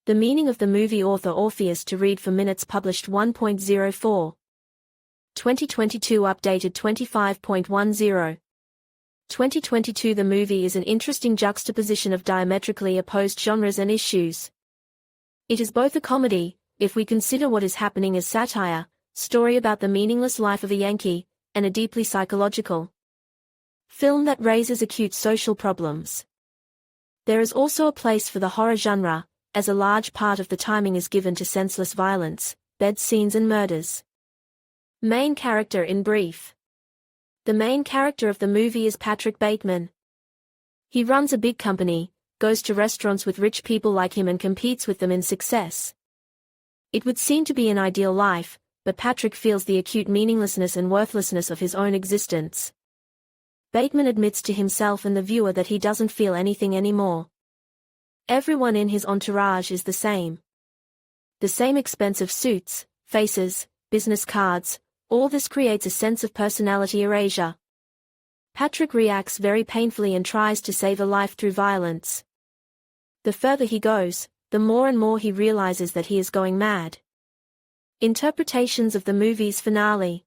The meaning of the movie author Orpheus to read for minutes published 1.04. 2022 updated 25.10. 2022 The movie is an interesting juxtaposition of diametrically opposed genres and issues. It is both a comedy, if we consider what is happening as satire, story about the meaningless life of a Yankee, and a deeply psychological film that raises acute social problems. There is also a place for the horror genre, as a large part of the timing is given to senseless violence, bed scenes and murders. Main character in brief. The main character of the movie is Patrick Bateman. He runs a big company, goes to restaurants with rich people like him and competes with them in success. It would seem to be an ideal life, but Patrick feels the acute meaninglessness and worthlessness of his own existence. Bateman admits to himself and the viewer that he doesn't feel anything anymore. Everyone in his entourage is the same. The same expensive suits, faces, business cards, all this creates a sense of personality erasure. Patrick reacts very painfully and tries to save a life through violence. The further he goes, the more and more he realizes that he is going mad. Interpretations of the movie's finale.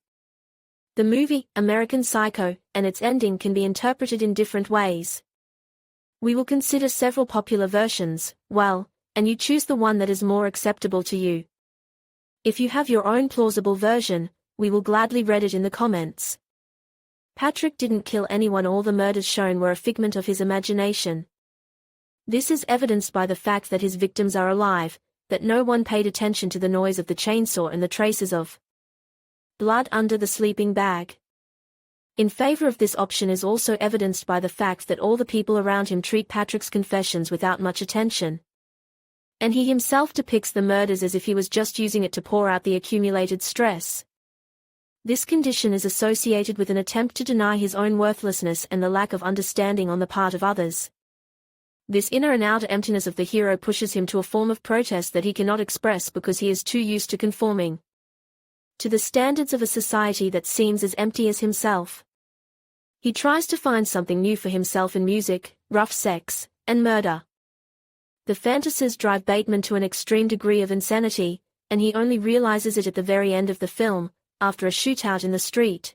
The movie, American Psycho, and its ending can be interpreted in different ways. We will consider several popular versions, and you choose the one that is more acceptable to you. If you have your own plausible version, we will gladly read it in the comments. Patrick didn't kill anyone. All the murders shown were a figment of his imagination. This is evidenced by the fact that his victims are alive, that no one paid attention to the noise of the chainsaw and the traces of blood under the sleeping bag. In favor of this option is also evidenced by the fact that all the people around him treat Patrick's confessions without much attention. And he himself depicts the murders as if he was just using it to pour out the accumulated stress. This condition is associated with an attempt to deny his own worthlessness and the lack of understanding on the part of others. This inner and outer emptiness of the hero pushes him to a form of protest that he cannot express because he is too used to conforming to the standards of a society that seems as empty as himself. He tries to find something new for himself in music, rough sex, and murder. The fantasies drive Bateman to an extreme degree of insanity, and he only realizes it at the very end of the film, after a shootout in the street.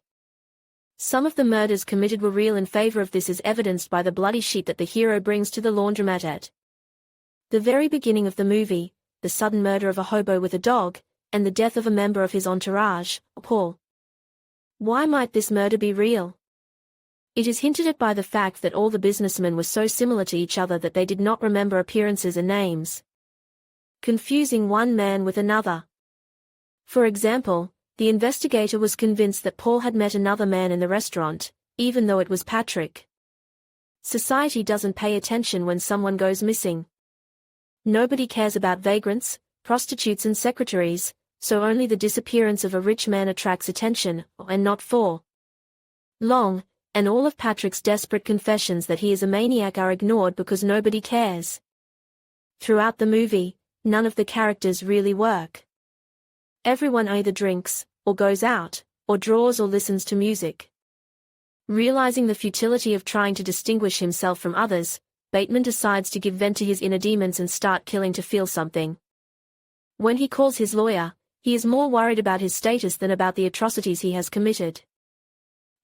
Some of the murders committed were real. In favor of this is evidenced by the bloody sheet that the hero brings to the laundromat at the very beginning of the movie, the sudden murder of a hobo with a dog, and the death of a member of his entourage, Paul. Why might this murder be real? It is hinted at by the fact that all the businessmen were so similar to each other that they did not remember appearances and names, confusing one man with another. For example, the investigator was convinced that Paul had met another man in the restaurant, even though it was Patrick. Society doesn't pay attention when someone goes missing. Nobody cares about vagrants, prostitutes and secretaries, so only the disappearance of a rich man attracts attention, and not for long, and all of Patrick's desperate confessions that he is a maniac are ignored because nobody cares. Throughout the movie, none of the characters really work. Everyone either drinks, or goes out, or draws or listens to music. Realizing the futility of trying to distinguish himself from others, Bateman decides to give vent to his inner demons and start killing to feel something. When he calls his lawyer, he is more worried about his status than about the atrocities he has committed.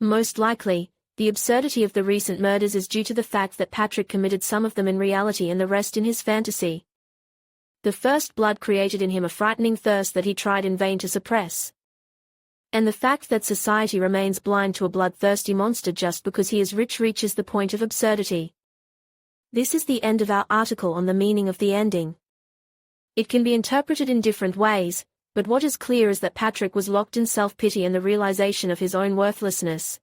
Most likely, the absurdity of the recent murders is due to the fact that Patrick committed some of them in reality and the rest in his fantasy. The first blood created in him a frightening thirst that he tried in vain to suppress. And the fact that society remains blind to a bloodthirsty monster just because he is rich reaches the point of absurdity. This is the end of our article on the meaning of the ending. It can be interpreted in different ways, but what is clear is that Patrick was locked in self-pity and the realization of his own worthlessness.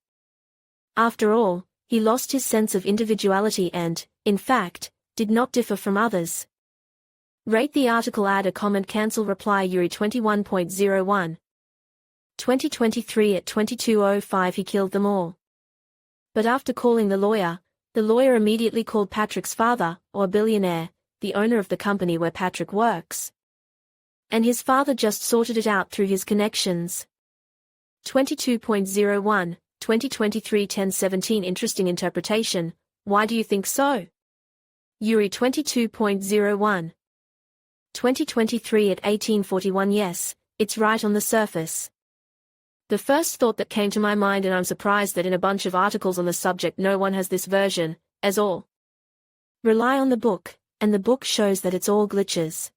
After all, he lost his sense of individuality and, in fact, did not differ from others. Rate the article, add a comment, cancel, reply Yuri 21.01. 2023 at 22:05 he killed them all. But after calling the lawyer immediately called Patrick's father, or billionaire, the owner of the company where Patrick works. And his father just sorted it out through his connections. 22.01, 2023 10/17 Interesting interpretation, why do you think so? Yuri 22.01 2023 at 1841. Yes, it's right on the surface. The first thought that came to my mind, and I'm surprised that in a bunch of articles on the subject no one has this version, as all rely on the book, and the book shows that it's all glitches.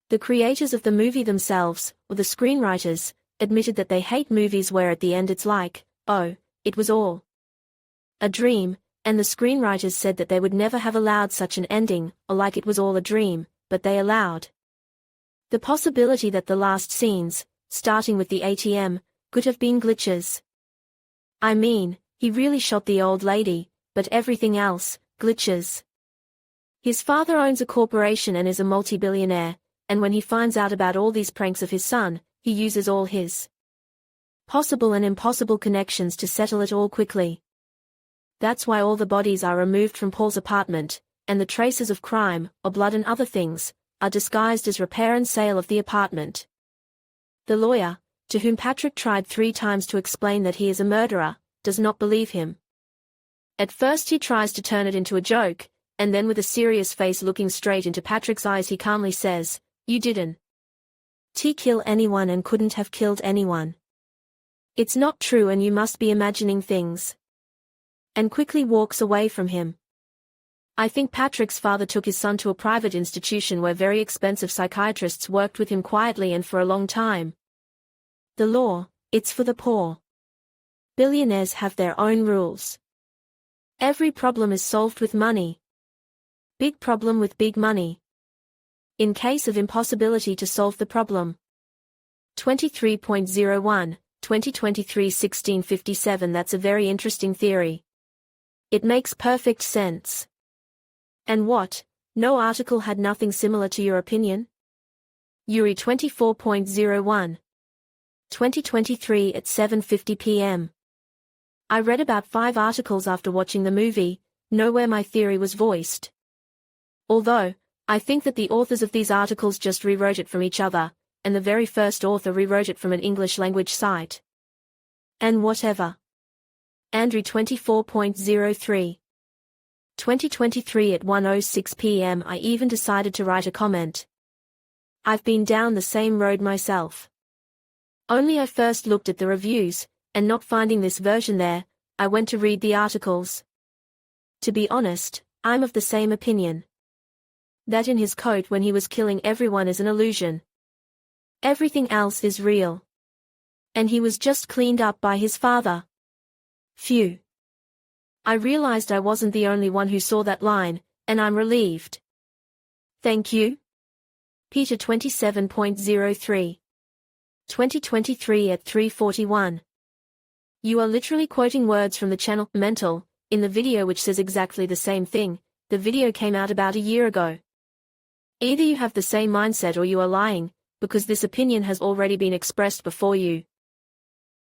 The creators of the movie themselves, or the screenwriters, admitted that they hate movies where at the end it's like, oh, it was all a dream, and the screenwriters said that they would never have allowed such an ending, or like it was all a dream, but they allowed the possibility that the last scenes, starting with the ATM, could have been glitches. I mean, he really shot the old lady, but everything else, glitches. His father owns a corporation and is a multi-billionaire, and when he finds out about all these pranks of his son, he uses all his possible and impossible connections to settle it all quickly. That's why all the bodies are removed from Paul's apartment, and the traces of crime, or blood and other things, are disguised as repair and sale of the apartment. The lawyer, to whom Patrick tried 3 times to explain that he is a murderer, does not believe him. At first he tries to turn it into a joke, and then with a serious face looking straight into Patrick's eyes he calmly says, "You didn't kill anyone and couldn't have killed anyone. It's not true and you must be imagining things." And quickly walks away from him. I think Patrick's father took his son to a private institution where very expensive psychiatrists worked with him quietly and for a long time. The law, it's for the poor. Billionaires have their own rules. Every problem is solved with money. Big problem with big money. In case of impossibility to solve the problem. 23.01, 2023 1657. That's a very interesting theory. It makes perfect sense. And what? No article had nothing similar to your opinion? Yuri 24.01. 2023 at 7:50 p.m. I read about 5 articles after watching the movie, nowhere my theory was voiced. Although, I think that the authors of these articles just rewrote it from each other, and the very first author rewrote it from an English language site. And whatever. Andrew 24.03. 2023 at 1:06 p.m. I even decided to write a comment. I've been down the same road myself. Only I first looked at the reviews, and not finding this version there, I went to read the articles. To be honest, I'm of the same opinion. That in his coat when he was killing everyone is an illusion. Everything else is real. And he was just cleaned up by his father. Phew. I realized I wasn't the only one who saw that line, and I'm relieved. Thank you. Peter 27.03. 2023 at 3:41. You are literally quoting words from the channel Mental in the video which says exactly the same thing. The video came out about a year ago. Either you have the same mindset or you are lying, because this opinion has already been expressed before you.